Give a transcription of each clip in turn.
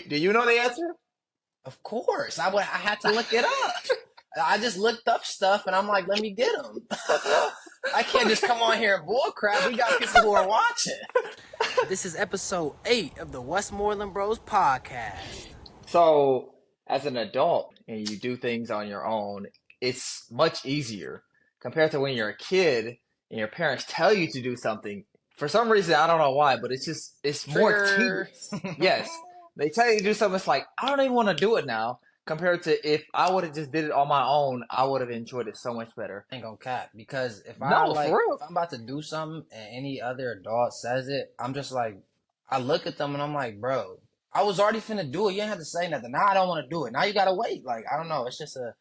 Do you know the answer? Of course, I had to look it up. I just looked up stuff and I'm like, let me get them. I can't just come on here and bull crap. We got people who are watching. This is episode 8 of the Westmoreland Bros podcast. So, as an adult and you do things on your own, it's much easier compared to when you're a kid and your parents tell you to do something. For some reason, I don't know why, but it's more Trigger. tedious. Yes, they tell you to do something. It's like I don't even want to do it now. Compared to if I would have just did it on my own, I would have enjoyed it so much better. Ain't gonna cap because No, for if real. I'm about to do something and any other adult says it, I'm just like, I look at them and I'm like, bro, I was already finna do it. You didn't have to say nothing. Now I don't want to do it. Now you gotta wait. Like I don't know. It's a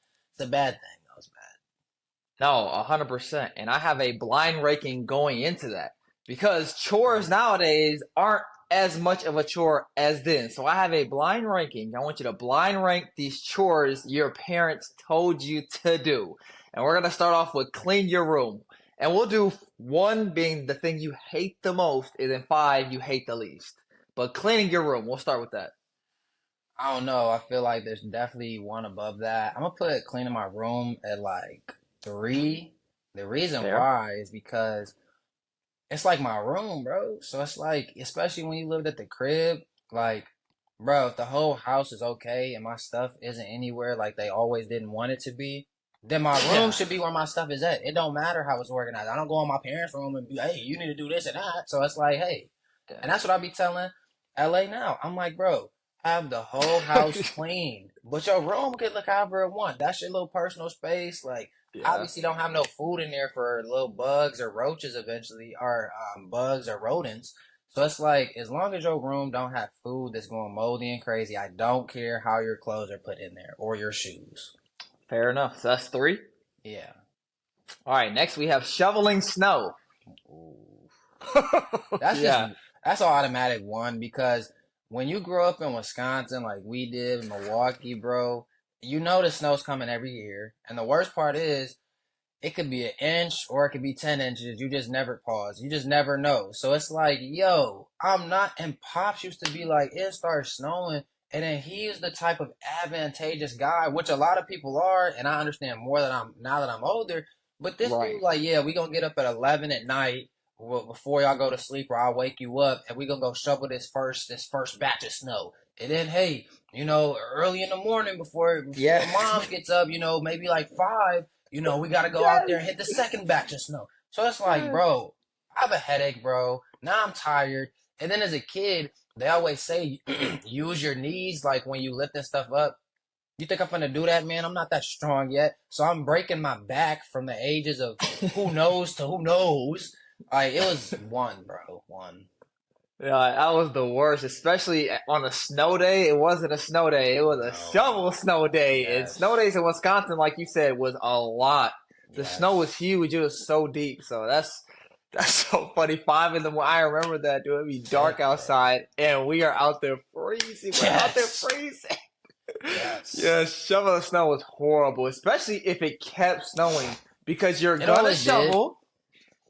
bad thing. Though. It's bad. No, 100%. And I have a blind ranking going into that because chores nowadays aren't as much of a chore as then. So I have a blind ranking. I want you to blind rank these chores your parents told you to do. And we're going to start off with clean your room. And we'll do 1 being the thing you hate the most, and then 5 you hate the least. But cleaning your room, we'll start with that. I don't know. I feel like there's definitely one above that. I'm gonna put cleaning my room at like 3. The reason Fair. why is because it's like my room, bro. So it's like, especially when you lived at the crib, like, bro, if the whole house is okay and my stuff isn't anywhere like they always didn't want it to be, then my room Yeah. should be where my stuff is at. It don't matter how it's organized. I don't go in my parents' room and be, hey, you need to do this and that. So it's like, hey, and that's what I be telling LA now. I'm like, bro, have the whole house clean, but your room can look however it want. That's your little personal space. Like, Yeah. obviously, don't have no food in there for little bugs or roaches eventually, or bugs or rodents. So it's like, as long as your room don't have food that's going moldy and crazy, I don't care how your clothes are put in there or your shoes. Fair enough. So that's 3. Yeah. All right, next we have shoveling snow. Ooh. That's just Yeah. that's an automatic one because when you grow up in Wisconsin like we did in Milwaukee, bro, you know the snow's coming every year. And the worst part is it could be an inch or it could be 10 inches. You just never pause. You just never know. So it's like, yo, I'm not. And Pops used to be like, it starts snowing. And then he's the type of advantageous guy, which a lot of people are. And I understand more that now that I'm older. But this dude, Right. like, yeah, we gonna get up at 11 at night before y'all go to sleep, or I'll wake you up, and we gonna go shovel this first batch of snow. And then, hey, early in the morning before Yeah. mom gets up, maybe like 5, we gotta go out there and Yes. hit the second batch of snow. So it's like, bro, I have a headache, bro. Now I'm tired. And then as a kid, they always say use your knees like when you lifting stuff up. You think I'm gonna do that, man? I'm not that strong yet. So I'm breaking my back from the ages of who knows to who knows. Like it was one, bro. One. Yeah, that was the worst, especially on a snow day. It wasn't a snow day. It was a No. shovel snow day. And snow Yes. days in Wisconsin, like you said, was a lot. The snow was Yes. huge. It was so deep. So that's so funny. 5 in the morning. I remember that, dude. It'd be dark Heck yeah. outside, and we are out there freezing. We're out there Yes. freezing. Yes. Yeah, shoveling snow was horrible, especially if it kept snowing because It always did.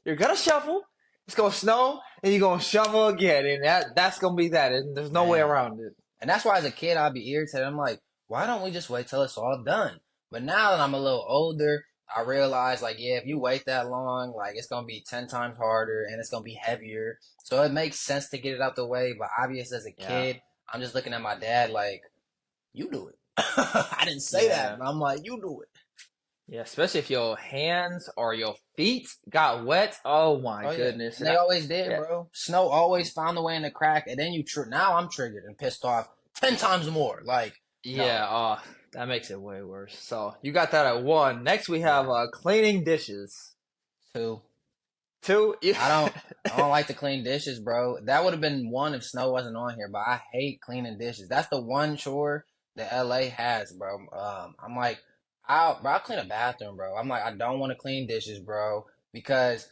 you're gonna shovel, it's gonna snow, and you're gonna shovel again, and that's gonna be that. And there's no way Man. around it. And that's why as a kid I'd be irritated. I'm like, why don't we just wait till it's all done? But now that I'm a little older, I realize like, yeah, if you wait that long, like it's gonna be 10 times harder and it's gonna be heavier. So it makes sense to get it out the way. But obviously as a Yeah, kid, I'm just looking at my dad like, you do it. I didn't say that, yeah, but I'm like, you do it. yeah. Especially if your hands or your feet got wet. Oh my Oh yeah, goodness. and And they I, always did, yeah, bro. Snow always found a way in the crack, and then now I'm triggered and pissed off 10 times more. Like, no, yeah. Oh, that makes it way worse. So you got that at 1. Next we have yeah, cleaning dishes. 2. 2. I don't I don't like to clean dishes, bro. That would have been 1 if snow wasn't on here, but I hate cleaning dishes. That's the one chore that LA has, bro. I'm like, I'll clean a bathroom, bro. I'm like, I don't want to clean dishes, bro, because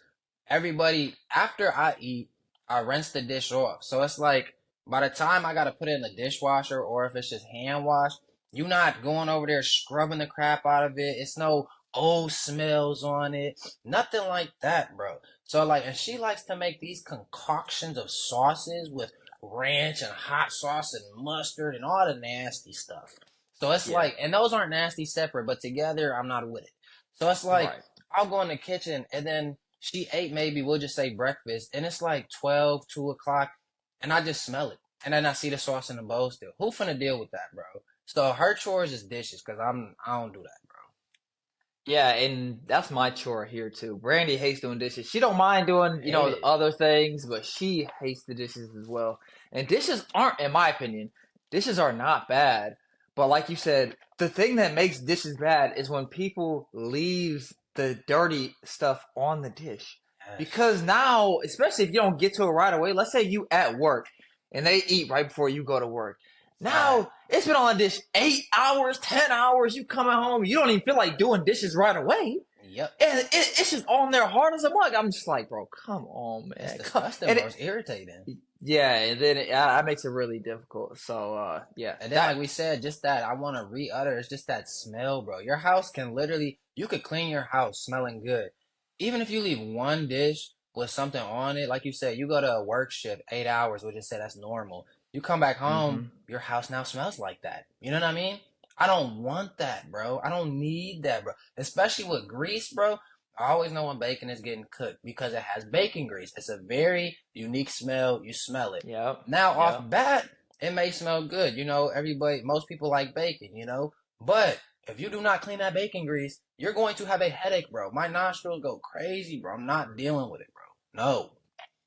everybody after I eat, I rinse the dish off. So it's like by the time I gotta put it in the dishwasher, or if it's just hand wash, you not going over there scrubbing the crap out of it. It's no old smells on it, nothing like that, bro. So like, and she likes to make these concoctions of sauces with ranch and hot sauce and mustard and all the nasty stuff. So it's Yeah. like, and those aren't nasty separate, but together I'm not with it. So it's like, Right. I'll go in the kitchen and then she ate maybe, we'll just say breakfast, and it's like 12, 2 o'clock, and I just smell it. And then I see the sauce in the bowl still. Who finna deal with that, bro? So her chores is dishes, cause I don't do that, bro. Yeah, and that's my chore here too. Brandy hates doing dishes. She don't mind doing, Hate it. other things, but she hates the dishes as well. And dishes aren't, in my opinion, dishes are not bad. But like you said, the thing that makes dishes bad is when people leaves the dirty stuff on the dish. Yes. Because now, especially if you don't get to it right away, let's say you at work and they eat right before you go to work. Fact. Now it's been on the dish 8 hours, 10 hours. You coming home, you don't even feel like doing dishes right away, Yep. and it's just on there hard as a mug. I'm just like, bro, come on, It's man. disgusting, And bro. It's irritating. yeah, and then that makes it really difficult. So yeah, And then, like we said, just that I want to re-utter. It's just that smell, bro. Your house can literally, you could clean your house smelling good, even if you leave one dish with something on it. Like you said, you go to a work shift 8 hours, we'll just say that's normal. You come back home, hmm your house now smells like that. You know what I mean? I don't want that, bro. I don't need that, bro. Especially with grease, bro. I always know when bacon is getting cooked because it has bacon grease. It's a very unique smell. You smell it. Yep, Now, off yep. bat, it may smell good. Everybody, most people like bacon. But if you do not clean that bacon grease, you're going to have a headache, bro. My nostrils go crazy, bro. I'm not dealing with it, bro. No.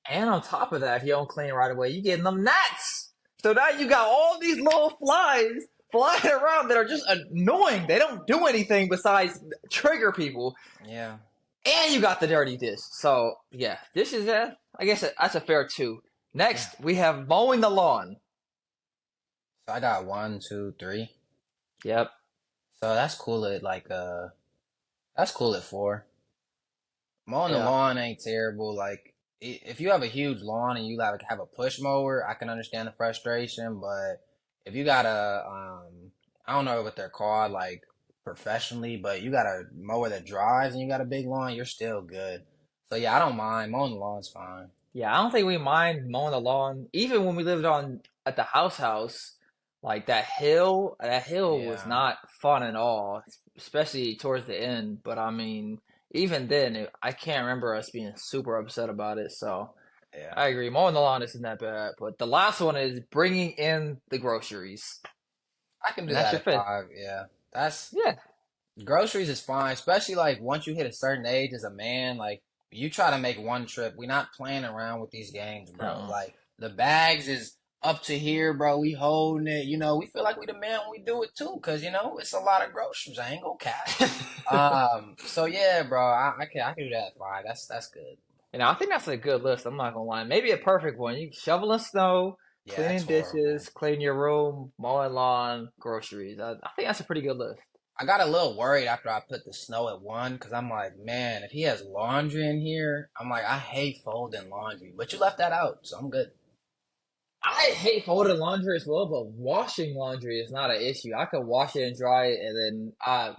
And on top of that, if you don't clean it right away, you getting them gnats. So now you got all these little flies flying around that are just annoying. They don't do anything besides trigger people. Yeah. And you got the dirty dish. So, yeah, this is I guess that's a fair two. Yeah. Next, we have mowing the lawn. So I got one, two, three. Yep. So that's cool at four. Mowing the Yeah. lawn ain't terrible. Like, if you have a huge lawn and you like have a push mower, I can understand the frustration. But if you got I don't know what they're called, like professionally, but you got a mower that drives and you got a big lawn, you're still good. So yeah, I don't mind mowing the lawn's fine. Yeah, I don't think we mind mowing the lawn. Even when we lived on at the house, like that hill was Yeah, not fun at all, especially towards the end. But I mean, even then, I can't remember us being super upset about it. So yeah, I agree. Mowing the lawn isn't that bad. But the last one is bringing in the groceries. I can do And that's that your at fifth. five. Yeah, that's Yeah. groceries is fine, especially like once you hit a certain age as a man, like you try to make one trip. We're not playing around with these games, bro. Uh-uh. Like the bags is up to here, bro. We holding it. We feel like we the man when we do it too, cause it's a lot of groceries. I ain't gonna cap. So yeah, bro. I can do that at five. That's good. And I think that's a good list. I'm not gonna lie. Maybe a perfect one. You shoveling snow, Yeah, that's cleaning horrible. dishes, cleaning your room, mowing lawn, groceries. I think that's a pretty good list. I got a little worried after I put the snow at one, because I'm like, man, if he has laundry in here, I'm like, I hate folding laundry. But you left that out, so I'm good. I hate folding laundry as well, but washing laundry is not an issue. I can wash it and dry it, and then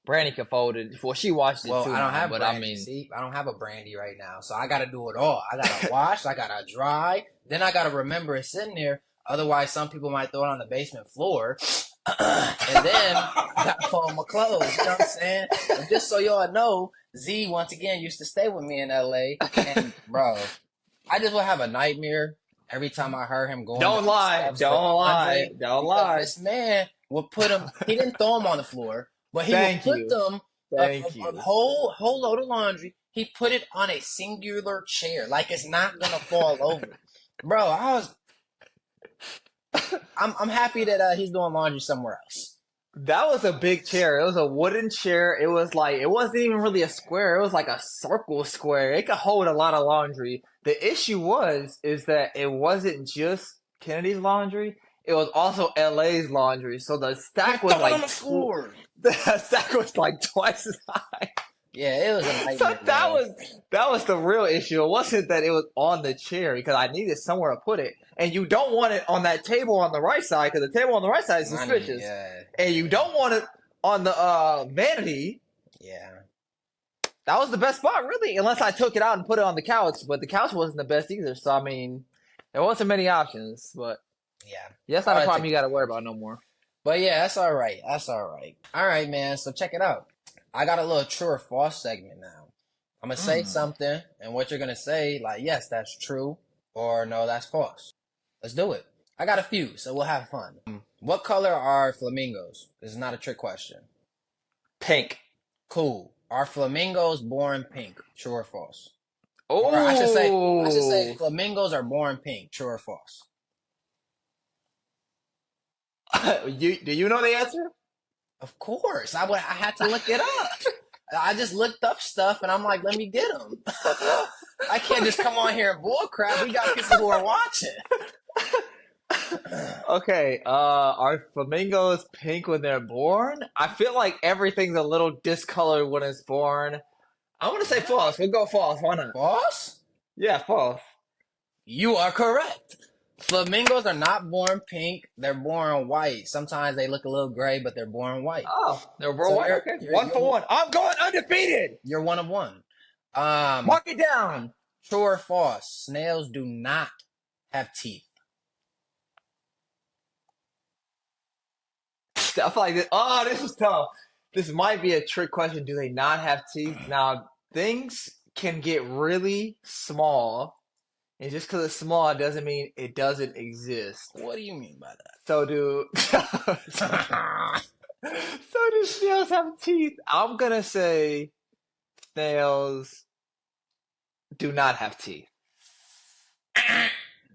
Brandy can fold it. Well, she washes it Well, too I don't now, have but I brandy. mean, See, I don't have a brandy right now, so I got to do it all. I got to wash, I got to dry, then I got to remember it's sitting there. Otherwise, some people might throw it on the basement floor, and then I got to fold my clothes. You know what I'm saying? But just so y'all know, Z once again used to stay with me in LA, and bro, I just would have a nightmare every time I heard him going don't down the lie, steps for don't lie, laundry, don't because lie. this man would put them. He didn't throw them on the floor, but he would Thank put you, them thank a you. whole load of laundry. He put it on a singular chair, like it's not gonna fall over. Bro, I'm happy that he's doing laundry somewhere else. That was a big chair. It was a wooden chair. It was like it wasn't even really a square. It was like a circle square. It could hold a lot of laundry. The issue is that it wasn't just Kennedy's laundry. It was also LA's laundry. So the He stack was throw it on like the floor. the stack was like twice as high. Yeah, it was a So nightmare, that bro. was that was the real issue. It wasn't that it was on the chair because I needed somewhere to put it, and you don't want it on that table on the right side because the table on the right side is Money, suspicious, yeah, and you yeah, don't want it on the vanity. yeah. That was the best spot, really, unless I took it out and put it on the couch. But the couch wasn't the best either. So I mean, There wasn't many options, but Yeah. that's not a Probably problem take you the got to worry first. about no more. But yeah, that's all right. That's all right. All right, man. So check it out. I got a little true or false segment now. I'm gonna say Mm. something, and what you're gonna say, like, yes, that's true, or no, that's false. Let's do it. I got a few, so we'll have fun. What color are flamingos? This is not a trick question. Pink. Cool. Are flamingos born pink? True or false? Or I should say Oh, flamingos are born pink. True or false? do you know the answer? Of course. I had to look it up. I just looked up stuff and I'm like, let me get them. I can't just come on here and bull crap. We got people who are watching. Okay, are flamingos pink when they're born? I feel like everything's a little discolored when it's born. I want to say What? false. We'll go false. Why not? False? Yeah, false. You are correct. Flamingos are not born pink. They're born white. Sometimes they look a little gray, but they're born white. Oh, they're So worldwide. you're Okay, you're one for you're one. I'm going undefeated. you're one of one. Um, Mark it down. True or false? Snails do not have teeth. Stuff like this. Oh, this is tough. This might be a trick question. Do they not have teeth? Now, things can get really small, and just because it's small doesn't mean it doesn't exist. What do you mean by So do that? so do snails have teeth? I'm gonna say snails do not have teeth.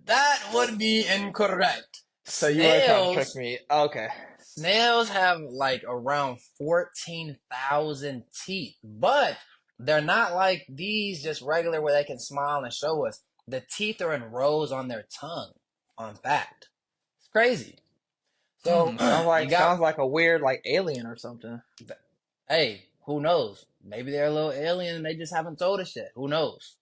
That would be incorrect. So you are trying to trick me. Okay. Snails have like around 14,000 teeth, but they're not like these just regular where they can smile and show us. The teeth are in rows on their tongue. Fun fact. It's crazy. So Hmm. Sounds you like got, sounds like a weird like alien or something. hey, who knows? Maybe they're a little alien and they just haven't told us yet. Who knows?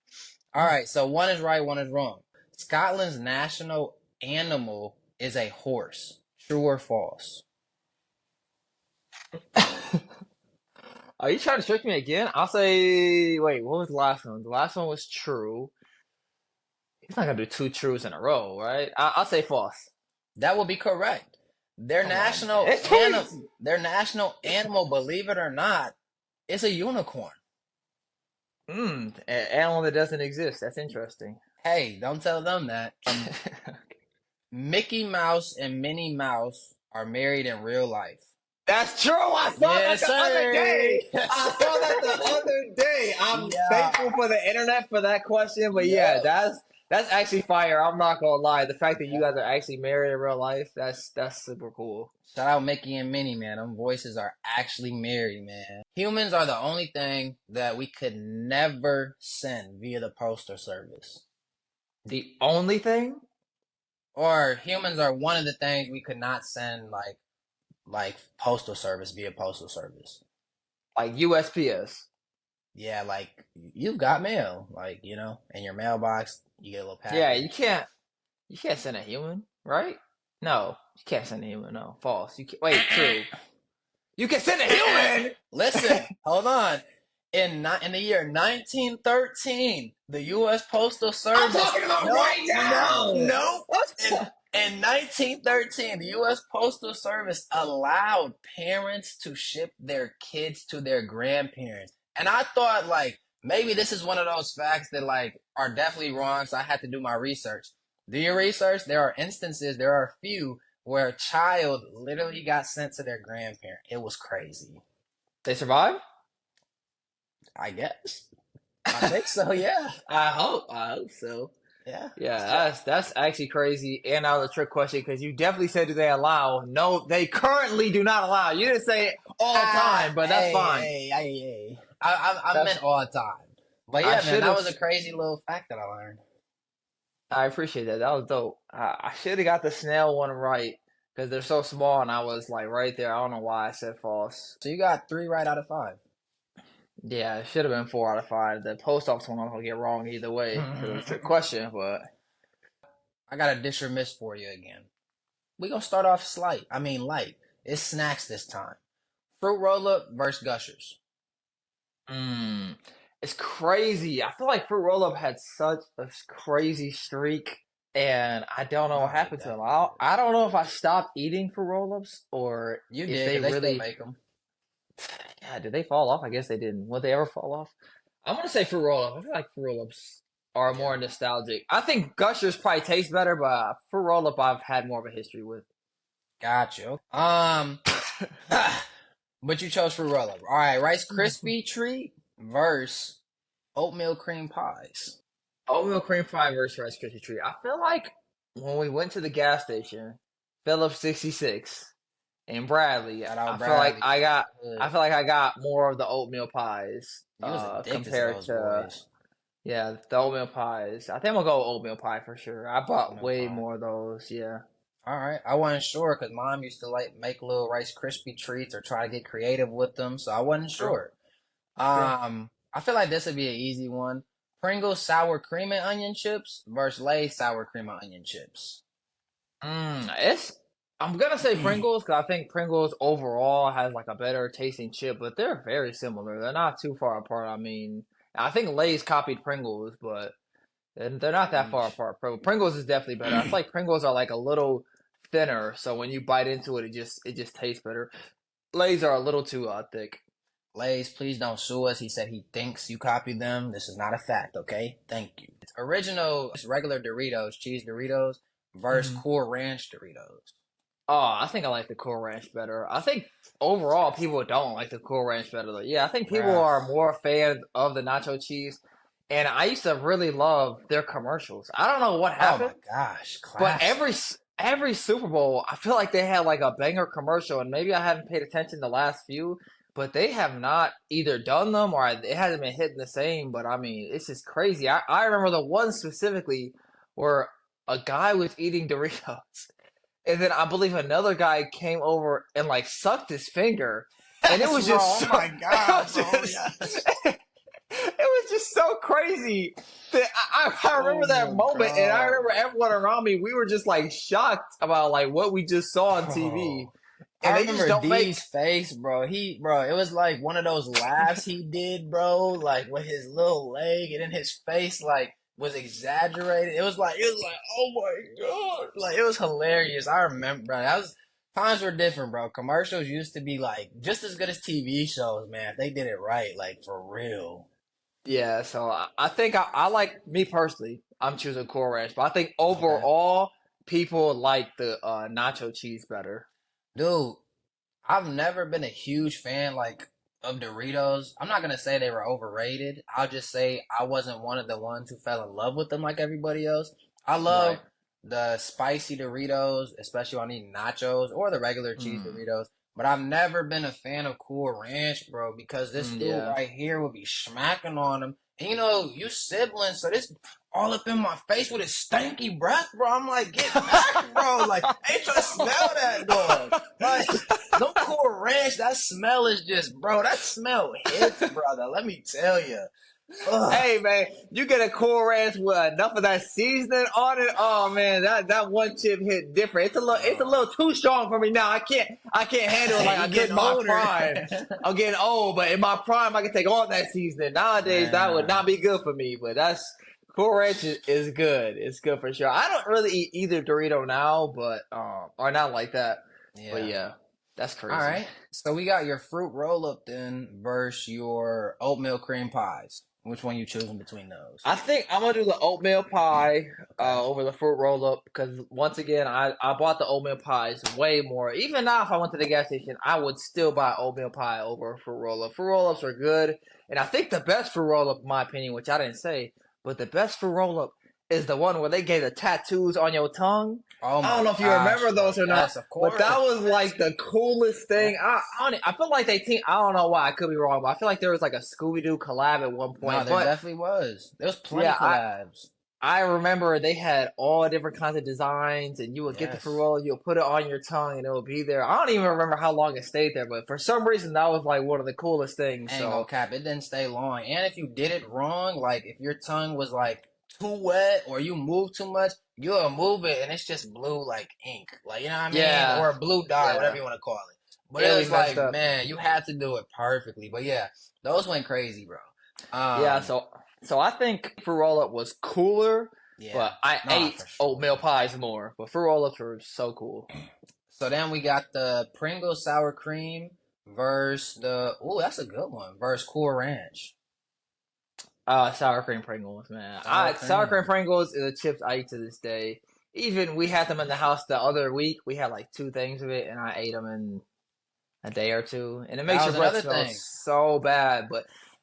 All right, so one is right, one is wrong. Scotland's national animal is a horse. True or false? Are you trying to trick me again? I'll say. Wait, what was the last one? The last one was true. He's not gonna do two truths in a row, right? I'll say false. That would be correct. Their Come on, man. national It's too easy. their national animal, believe it or not, is a unicorn. An animal that doesn't exist. That's interesting. Hey, don't tell them that. Mickey Mouse and Minnie Mouse are married in real life. That's true. I saw that Yes, the other sir. day. I Yes, saw that sir. the other day. I'm Yeah. thankful for the internet for that question, but yeah, Yep. that's actually fire. I'm not gonna lie. The fact that you guys are actually married in real life, that's super cool. Shout out Mickey and Minnie, man. Them voices are actually married, man. Humans are the only thing that we could never send via the postal service. The only thing, Or humans are one of the things we could not send like postal service via postal service. like USPS. Yeah, like you've got mail, like, in your mailbox, you get a little Yeah, package. you can't send a human, right? No, you can't send a human. No, false. You can't, wait, true. You can send a human. Listen, hold on. In the year 1913, the U.S. Postal I'm Service. talking about No, right no, now. no. In 1913, the U.S. Postal Service allowed parents to ship their kids to their grandparents. And I thought, like, maybe this is one of those facts that, like, are definitely wrong, so I had to do my research. Do your research. There are instances, there are a few, where a child literally got sent to their grandparent. It was crazy. They survive? I guess. I think so, yeah. I hope so. Yeah. Yeah, So, that's actually crazy. And that was a trick question because you definitely said, do they allow? No, they currently do not allow. You didn't say all the time, but that's hey, fine. hey, hey, hey. I That's meant all the time. But I yeah, man, should that have. was a crazy little fact that I learned. I appreciate that. That was dope. I should have got the snail one right because they're so small, and I was like right there. I don't know why I said false. So you got 3 right out of 5. Yeah, it should have been 4 out of 5. The post office one I'm gonna get wrong either way because it was a trick question. But I got a dish or miss for you again. We gonna start off light. It's snacks this time. Fruit roll up versus gushers. mm, it's crazy. I feel like Fruit Roll Up had such a crazy streak. and I don't know what No, they happened to them. definitely did. I don't know if I stopped eating fruit roll-ups or You if did, they because they still really, make them. yeah, did they fall off? I guess they didn't. Would they ever fall off? I'm gonna say fruit roll-up. I feel like fruit roll-ups are more Yeah. nostalgic. I think Gushers probably taste better, but fruit roll-up I've had more of a history with. Gotcha. But you chose fruit roll up. All right, Rice Krispie treat versus oatmeal cream pies. Oatmeal cream pie versus Rice Krispie treat. I feel like when we went to the gas station, Phillips 66 and Bradley, Shout out Bradley. I Good. feel like I got more of the oatmeal pies You was addicted to compared those to boys. yeah, the oatmeal pies. I think I'm gonna go with oatmeal pie for sure. I bought Oatmeal way pie. more of those, yeah. All right, I wasn't sure because mom used to like make little Rice Krispie treats or try to get creative with them, so I wasn't True, sure. true. I feel like this would be an easy one. Pringles sour cream and onion chips versus Lay's sour cream and onion chips. It's I'm gonna say Pringles because I think Pringles overall has like a better tasting chip, but they're very similar. They're not too far apart. I mean, I think Lay's copied Pringles, but they're not that far Sheesh. apart. Pringles is definitely better. I feel like Pringles are like a little thinner, so when you bite into it, it just tastes better. Lay's are a little too thick. Lay's, please don't sue us. He said he thinks you copied them. This is not a fact, okay? Thank you. It's original, it's regular Doritos, cheese Doritos versus Mhm. Cool Ranch Doritos. Oh, I think I like the Cool Ranch better. I think overall people don't like the Cool Ranch better though. Yeah, I think people Bruh. are more fans of the nacho cheese. And I used to really love their commercials. I don't know what Oh my happened, gosh, but classic. every Super Bowl, I feel like they had like a banger commercial, and maybe I haven't paid attention the last few, but they have not either done them or it hasn't been hitting the same. But I mean, it's just crazy. I remember the one specifically where a guy was eating Doritos, and then I believe another guy came over and like sucked his finger, and it Yes, was bro. just Oh so my it god, was bro. just Yes. it was just so crazy that I Oh remember that my moment, and I god. remember everyone around me. We were just like shocked about like what we just saw on TV, Bro. and I they just remember don't make. D's face, bro. Bro, it was like one of those laughs he did, bro, like with his little leg, and then his face, like, was exaggerated. It was like, oh my god, like it was hilarious. I remember, bro. That was times were different, bro. Commercials used to be like just as good as TV shows, man. If they did it right, like for real. Yeah, so I think I like me personally. I'm choosing Cool Ranch, but I think Okay, overall people like the nacho cheese better. dude. I've never been a huge fan like of Doritos. I'm not gonna say they were overrated. I'll just say I wasn't one of the ones who fell in love with them like everybody else. I Right. love the spicy Doritos, especially when I eat nachos or the regular cheese Mm, Doritos. But I've never been a fan of Cool Ranch, bro, because this dude yeah. right here would be smacking on them. And you know, you siblings, so this all up in my face with his stanky breath, bro. I'm like, get back, bro. Like, I ain't trying to smell that dog. Like, no Cool Ranch, that smell is just, bro, that smell hits, brother. Let me tell you. Ugh. Hey man, you get a Cool Ranch with enough of that seasoning on it. Oh man, that one chip hit different. It's a Bro. little too strong for me now. I can't handle it like You I could getting in my older. prime. I'm getting old, but in my prime I can take all that seasoning. Nowadays that would Man. not be good for me. But that's Cool Ranch is good. It's good for sure. I don't really eat either Dorito now, but or not like that. But Yeah. yeah, that's All crazy. right. So we got your fruit roll up then versus your oatmeal cream pies. Which one you choosing between those? I think I'm gonna do the oatmeal pie Okay. over the fruit roll up because once again I bought the oatmeal pies way more. Even now, if I went to the gas station, I would still buy oatmeal pie over a fruit roll up. Fruit roll ups are good, and I think the best fruit roll up, in my opinion, which I didn't say, but the best fruit roll up is the one where they gave the tattoos on your tongue. Oh I my don't know if you gosh, remember bro. those or not, Yes, of but that course. was like the coolest thing. I feel like I don't know why I could be wrong, but I feel like there was like a Scooby Doo collab at one No, point, there but. definitely was. There was plenty Yeah, collabs. I remember they had all different kinds of designs, and you would get the Yes. Ferrero, you'll put it on your tongue, and it will be there. I don't even remember how long it stayed there, but for some reason that was like one of the coolest things. I ain't gonna So cap. It didn't stay long. And if you did it wrong, like if your tongue was like too wet or you moved too much, you'll move it and it's just blue like ink. Like, you know what I mean? yeah, Or a blue dye, whatever yeah, you want to call it. But it it'll be was messed like, up. man, you had to do it perfectly. But yeah, those went crazy, bro. Yeah, Um, so I think Fruit Roll Up was cooler, Yeah, But I nah, ate for sure. oatmeal pies more. But fruit roll-ups were so cool. So then we got the Pringles sour cream versus the that's a good one versus Cool Ranch Sour cream Pringles, man. sour I Sour cream cream. Pringles are the chips I eat to this day. Even we had them in the house the other week. We had like two things of it, and I ate them in a day or two, and it That makes your was breath another smell thing. so bad.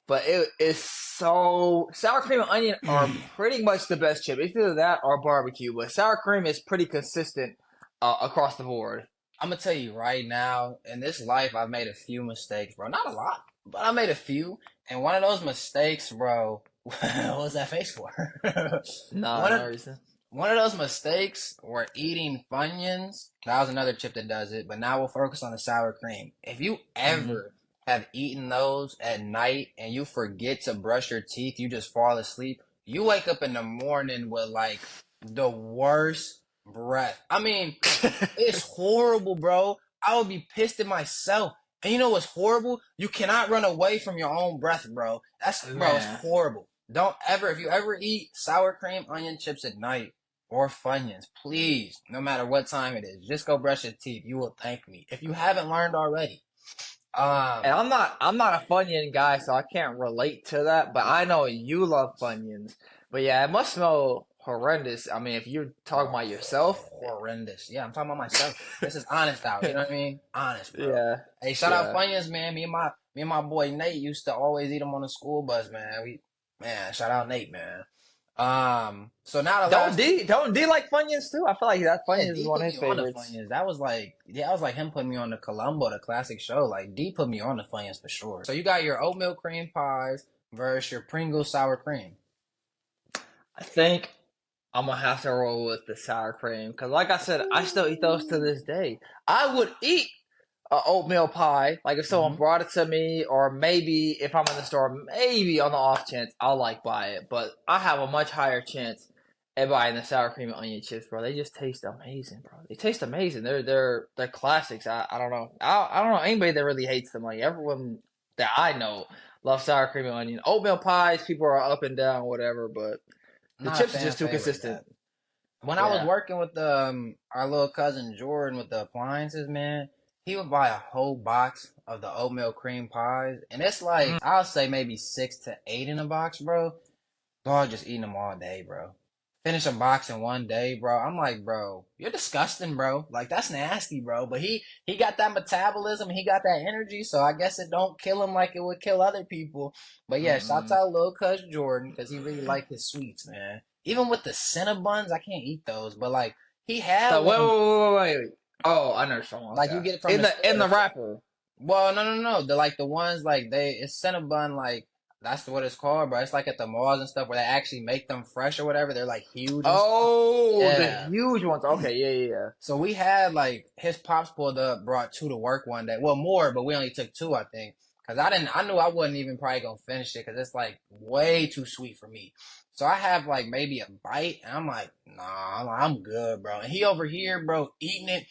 But it is so sour cream and onion are pretty much the best chip. It's either that or barbecue, but sour cream is pretty consistent across the board. I'm gonna tell you right now, in this life, I've made a few mistakes, bro. Not a lot, but I made a few. And one of those mistakes, bro, what was that face for? Nah, one no of reason. one of those mistakes were eating Funyuns. That was another chip that does it, but now we'll focus on the sour cream. If you Hmm. ever have eaten those at night and you forget to brush your teeth, you just fall asleep, you wake up in the morning with like the worst breath. I mean, it's horrible, bro. I would be pissed at myself. And you know what's horrible? You cannot run away from your own breath, bro. Bro, it's Man. horrible. Don't ever, if you ever eat sour cream onion chips at night or Funyuns, please, no matter what time it is, just go brush your teeth. You will thank me. If you haven't learned already. And Um, I'm not a Funyun guy, so I can't relate to that. But I know you love Funyuns. But yeah, it must smell horrendous. I mean, if you're talking bro, about yourself, horrendous. Yeah, I'm talking about myself. This is honest out. You know what I mean? Honest, bro. yeah, Hey, shout out yeah. Funyuns, man. Me and my boy Nate used to always eat them on the school bus, man. Shout out Nate, man. So now the last two, Don't D like Funyuns too? I feel like that yeah, Funyuns is D one put of me his on the favorites. Funyuns. That was like him putting me on the Columbo, the classic show. Like D put me on the Funyuns for sure. So you got your oatmeal cream pies versus your Pringles sour cream. I think I'm gonna have to roll with the sour cream because, like I said, I still eat those to this day. I would eat a oatmeal pie, like if someone Mm-hmm. brought it to me, or maybe if I'm in the store, maybe on the off chance I'll like buy it. But I have a much higher chance at buying the sour cream and onion chips, bro. They just taste amazing, bro. They taste amazing. They're classics. I don't know. I don't know anybody that really hates them. Like everyone that I know loves sour cream and onion. Oatmeal pies, people are up and down, whatever. But the Not a chips are fan just too favorite of consistent. that. When I was Yeah. working with our little cousin Jordan with the appliances, man, he would buy a whole box of the oatmeal cream pies, and it's like Mm. I'll say maybe 6 to 8 in a box, bro. Dog just eating them all day, bro. Finish a box in one day, bro. I'm like, bro, you're disgusting, bro. Like that's nasty, bro. But he got that metabolism, he got that energy, so I guess it don't kill him like it would kill other people. But yeah, shout Mm-mm. out little cuz Jordan because he really liked his sweets, man. Even with the Cinnabons, I can't eat those, but like he had So one, wait. Oh, I know something like like you that. get it from the In store. the wrapper. Well, no, no, no. The ones like it's Cinnabon, like that's what it's called, bro. It's like at the malls and stuff where they actually make them fresh or whatever. They're like huge and stuff. Oh, the Yeah. huge ones. Okay, yeah. So we had like his pops pulled up, brought two to work one day. Well, more, but we only took two, I think, because I knew I wasn't even probably gonna finish it because it's like way too sweet for me. So I have like maybe a bite, and I'm like, nah, I'm good, bro. And he over here, bro, eating it.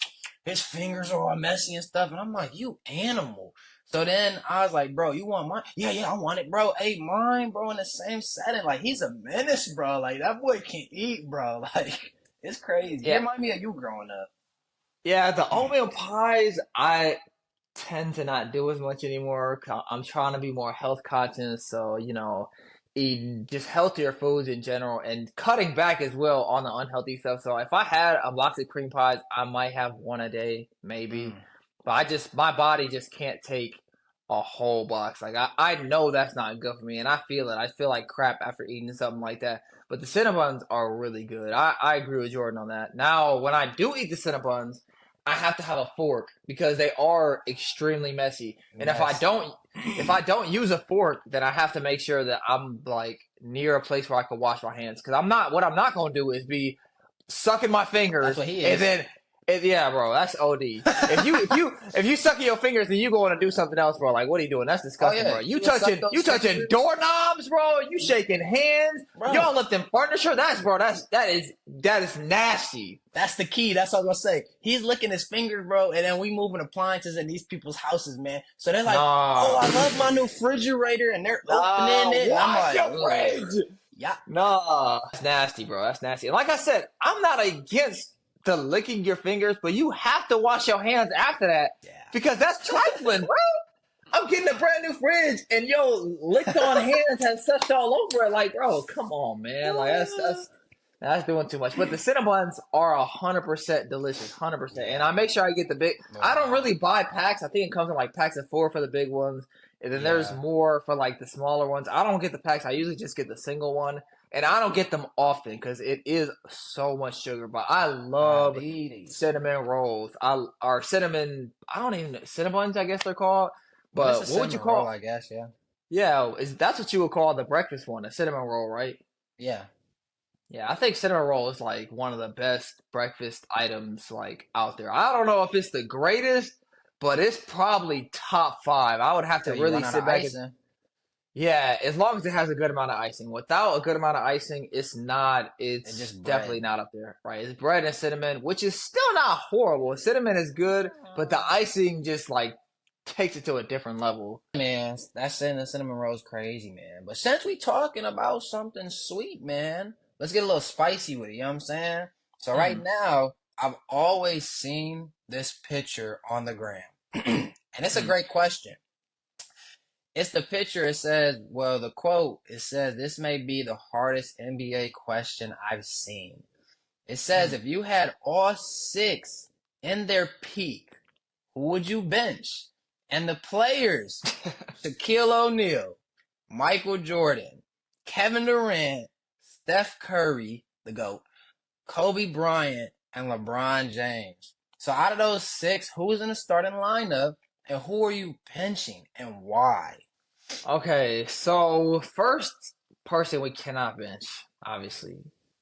His fingers are all messy and stuff, and I'm like, you animal. So then I was like, bro, you want mine? Yeah, I want it, bro. Ate mine, bro, in the same setting. Like he's a menace, bro. Like that boy can't eat, bro. Like. It's crazy. He Yeah. remind me of you growing up. Yeah, the oatmeal pies, I tend to not do as much anymore. I'm trying to be more health conscious, so, eating just healthier foods in general and cutting back as well on the unhealthy stuff. So if I had a box of cream pies, I might have one a day, maybe. Mm. But my body just can't take a whole box. Like I know that's not good for me, and I feel it. I feel like crap after eating something like that. But the Cinnabons are really good. I agree with Jordan on that. Now, when I do eat the Cinnabons, I have to have a fork because they are extremely messy. And Messy. if I don't use a fork, then I have to make sure that I'm like near a place where I can wash my hands. Because what I'm not gonna do is be sucking my That's fingers what he and is. then yeah, bro, that's OD. If you suck your fingers and you going to do something else, bro, like what are you doing? That's Oh disgusting, yeah, bro. you would suck You those touching fingers, doorknobs, bro. You shaking hands. bro. Y'all lifting furniture. That is nasty. That's the key. That's what I was gonna say. He's licking his fingers, bro, and then we moving appliances in these people's houses, man. So they're like, "Oh, Nah, I love my new refrigerator," and they're opening nah. it, and I'm Wash like, your "Ugh." fridge. Yeah. No, that's nasty, bro. That's nasty. And like I said, I'm not against the licking your fingers, but you have to wash your hands after that because that's trifling, bro. I'm getting a brand new fridge, and yo, licked on hands has sucked all over it. Like, bro, come on, man. Like Yeah. that's doing too much. But the Cinnabons are 100% delicious, 100%. And I make sure I get the big. I don't really buy packs. I think it comes in like packs of 4 for the big ones, and then there's Yeah. more for like the smaller ones. I don't get the packs. I usually just get the single one, and I don't get them often because it is so much sugar. But I love Diabetes. cinnamon rolls. Or cinnamon. I don't even know Cinnabons. I guess they're called. But it's a But what would you cinnamon roll, call? I guess. Yeah. Yeah, that's what you would call the breakfast one, a cinnamon roll, right? Yeah. Yeah, I think cinnamon roll is like one of the best breakfast items like out there. I don't know if it's the greatest, but it's probably top 5. I would have to Till you really run out of sit back and icing. yeah, as long as it has a good amount of icing. Without a good amount of icing, it's not. It's It's just definitely bread. not up there, right? It's bread and cinnamon, which is still not horrible. Cinnamon is good, but the icing just like takes it to a different level. Man, that cinnamon roll is crazy, man. But since we talking about something sweet, man, let's get a little spicy with it, you know what I'm saying? So right Mm. now, I've always seen this picture on the gram. And it's a Mm. great question. It's the picture, it says, well, the quote, it says, this may be the hardest NBA question I've seen. It says, Mm. if you had all 6 in their peak, who would you bench? And the players, Shaquille O'Neal, Michael Jordan, Kevin Durant, Steph Curry, the GOAT, Kobe Bryant, and LeBron James. So out of those 6, who's in the starting lineup and who are you benching and why? Okay, so first person we cannot bench, obviously,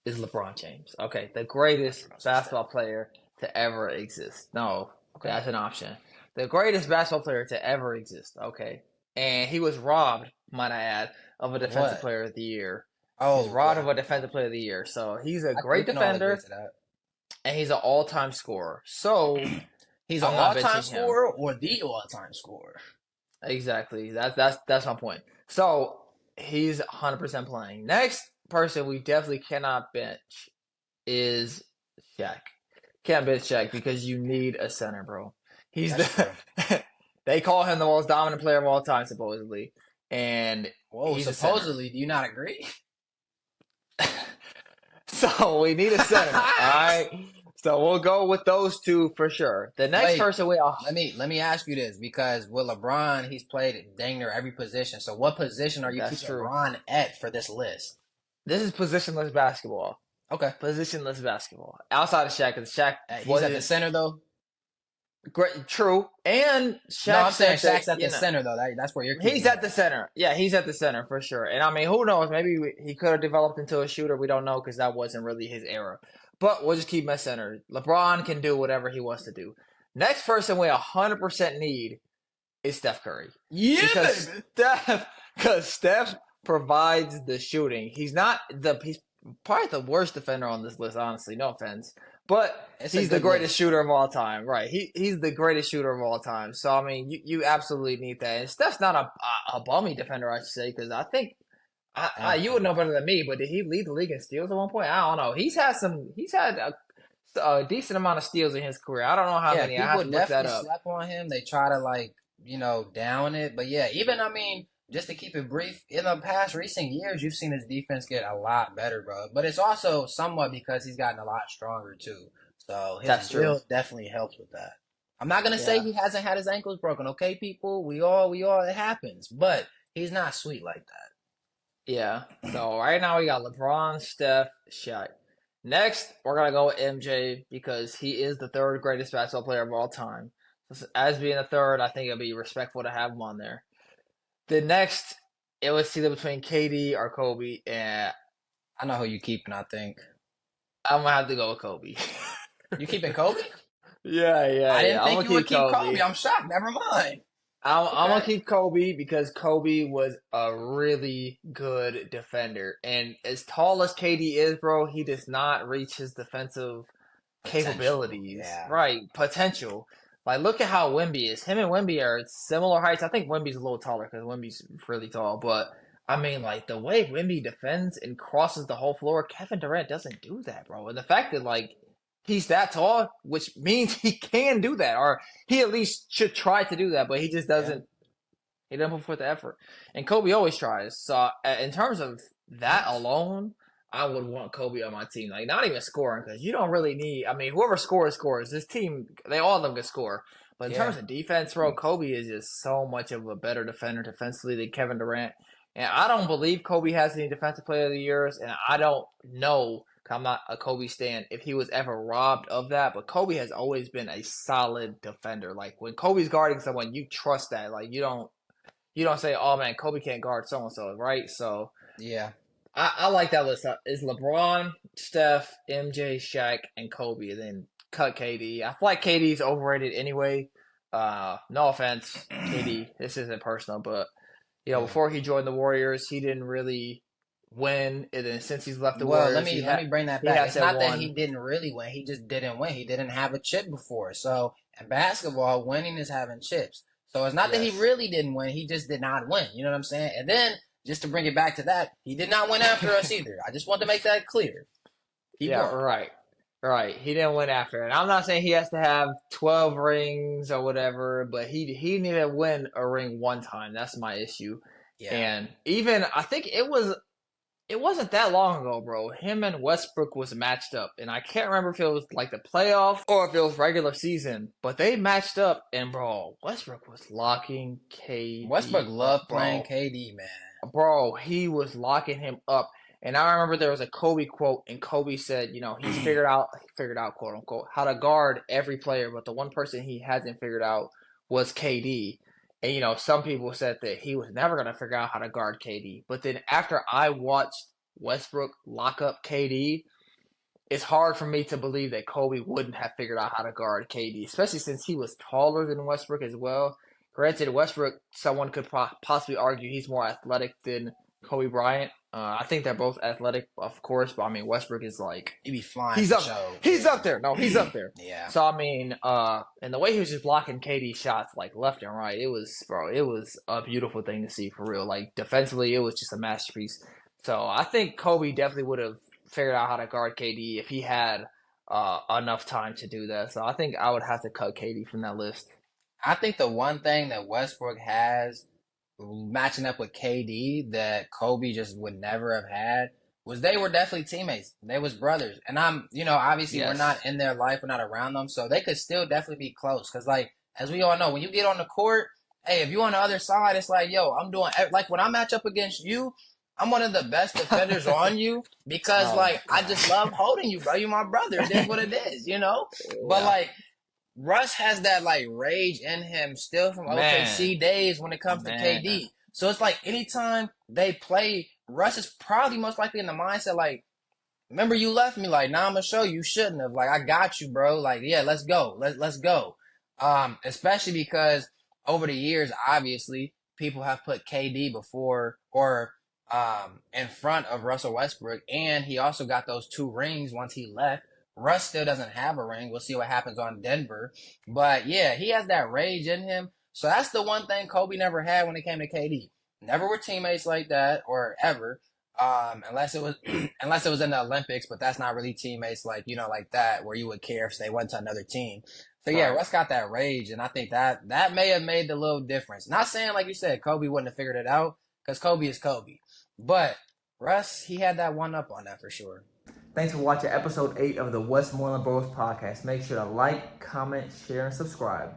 is LeBron James. Okay, the I greatest don't know, some Steph. basketball player to ever exist. No, Okay. that's an option. The greatest basketball player to ever exist. Okay, and he was robbed, might I add, of a defensive What? player of the year. He was Oh, robbed yeah. of a defensive player of the year. So he's a We great can all agree defender to that. and he's an all-time scorer. So He's an I'm not all-time benching him. scorer or the all-time scorer? Exactly. That's my point. So he's 100% playing. Next person we definitely cannot bench is Shaq. Can't bench Shaq because you need a center, bro. He's That's the true. they call him the most dominant player of all time, supposedly, and Whoa, he's a center. supposedly, do you not agree? So we need a center. All right. So we'll go with those two for sure. The next Wait, person we let me ask you this because with LeBron, he's played dang near every position. So what position are you that's keeping true. LeBron at for this list? This is positionless basketball. Okay. Positionless basketball. Outside of Shaq, because Shaq He's at the wasn't center though. great. True, and No, Shaq I'm saying said that Shaq's at the center though. That's where you're keeping he's him at the at. center. Yeah, he's at the center for sure. And I mean, who knows? Maybe he could have developed into a shooter. We don't know because that wasn't really his era. But we'll just keep him at center. LeBron can do whatever he wants to do. Next person we 100% need is Steph Curry Yeah, because baby. Steph provides the shooting. He's probably the worst defender on this list. Honestly, no offense, but It's a he's the good greatest list. shooter of all time. Right? He's the greatest shooter of all time. So I mean, you absolutely need that. And Steph's not a bummy defender, I should say, because I think. You would know better than me, but did he lead the league in steals at one point? I don't know. He's had a decent amount of steals in his career. I don't know how Yeah, many. I have people to look that definitely up. slept on him. They try to down it. But yeah, even I mean, just to keep it brief, in the past recent years, you've seen his defense get a lot better, bro. But it's also somewhat because he's gotten a lot stronger too. So his That's true. build definitely helps with that. I'm not gonna say Yeah. he hasn't had his ankles broken, okay, people? We all, it happens. But he's not sweet like that. Yeah. So right now we got LeBron, Steph, Shaq. Next, we're gonna go with MJ because he is the third greatest basketball player of all time. As being the third, I think it'd be respectful to have him on there. The next, it was either between KD or Kobe, and I know who you keeping, I think. I'm gonna have to go with Kobe. You keeping Kobe? Yeah. I didn't I'm think gonna you would keep keep Kobe. Kobe. I'm shocked. Never mind. I'm gonna Okay. keep Kobe because Kobe was a really good defender, and as tall as KD is, bro, he does not reach his defensive Potential. capabilities. Yeah. Right, potential. Like, look at how Wemby is. Him and Wemby are similar heights. I think Wemby's a little taller because Wemby's really tall, but I mean, like the way Wemby defends and crosses the whole floor, Kevin Durant doesn't do that, bro. And the fact that like he's that tall, which means he can do that, or he at least should try to do that, but he just Yeah, doesn't. He doesn't put forth the effort. And Kobe always tries. So in terms of that alone, I would want Kobe on my team. Like not even scoring because you don't really need. I mean, whoever scores scores. This team, they all of them can score. But in yeah, terms of defense, bro, Kobe is just so much of a better defender defensively than Kevin Durant. And I don't believe Kobe has any defensive player of the years, and I don't know. I'm not a Kobe stan if he was ever robbed of that, but Kobe has always been a solid defender. Like when Kobe's guarding someone, you trust that. Like you don't say, "Oh man, Kobe can't guard so and so," right? So yeah. I like that list. Is LeBron, Steph, MJ, Shaq, and Kobe, and then cut KD. I feel like KD's overrated anyway. No offense, KD. This isn't personal, but Yeah. before he joined the Warriors, he didn't really win, and then since he's left the Well, Warriors, let me bring that he back. has It's had not that he one. didn't really win; he just didn't win. He didn't have a chip before. So in basketball, winning is having chips. So it's not that he Yes. really didn't win; he just did not win. You know what I'm saying? And then just to bring it back to that, he did not win after us either. I just want to make that clear. Keep Yeah, going. right. Right. He didn't win after. And I'm not saying he has to have 12 rings or whatever, but he needed to win a ring one time. That's my issue. Yeah. And even I think it wasn't that long ago, bro. Him and Westbrook was matched up. And I can't remember if it was like the playoff or if it was regular season, but they matched up and bro, Westbrook was locking Westbrook KD up, loved playing bro. KD, man. Bro, he was locking him up. And I remember there was a Kobe quote, and Kobe said, he's figured out, quote unquote, how to guard every player, but the one person he hasn't figured out was KD. And some people said that he was never gonna figure out how to guard KD. But then after I watched Westbrook lock up KD, it's hard for me to believe that Kobe wouldn't have figured out how to guard KD, especially since he was taller than Westbrook as well. Granted, Westbrook, someone could possibly argue he's more athletic than Kobe Bryant. I think they're both athletic, of course, but I mean Westbrook is like He be flying he's for up, show. he's Yeah. up there. No, he's up there. Yeah. So I mean, and the way he was just blocking KD shots like left and right, it was a beautiful thing to see for real. Like defensively, it was just a masterpiece. So I think Kobe definitely would have figured out how to guard KD if he had enough time to do that. So I think I would have to cut KD from that list. I think the one thing that Westbrook has matching up with KD that Kobe just would never have had was they were definitely teammates. They was brothers. And obviously we're Yes. not in their life, we're not around them, so they could still definitely be close. Cause like, as we all know, when you get on the court, hey, if you on the other side, it's like, yo, I'm doing, like when I match up against you, I'm one of the best defenders on you because Oh like, my I just love holding you, bro. You my brother. It is what it is, you know? But yeah, like, Russ has that like rage in him still from man, OKC days when it comes to man. KD. So it's like anytime they play, Russ is probably most likely in the mindset like, remember you left me, like, nah, I'm gonna show you, you shouldn't have. Like, I got you, bro. Like, yeah, let's go. Let's go. Especially because over the years, obviously, people have put KD before or in front of Russell Westbrook, and he also got those two rings once he left. Russ still doesn't have a ring. We'll see what happens on Denver. But yeah, he has that rage in him. So that's the one thing Kobe never had when it came to KD. Never were teammates like that or ever. Unless it was unless it was in the Olympics, but that's not really teammates like like that where you would care if they went to another team. So yeah, Right. Russ got that rage, and I think that may have made the little difference. Not saying like you said Kobe wouldn't have figured it out because Kobe is Kobe, but Russ he had that one up on that for sure. Thanks for watching episode 8 of the Westmoreland Bros podcast. Make sure to like, comment, share, and subscribe.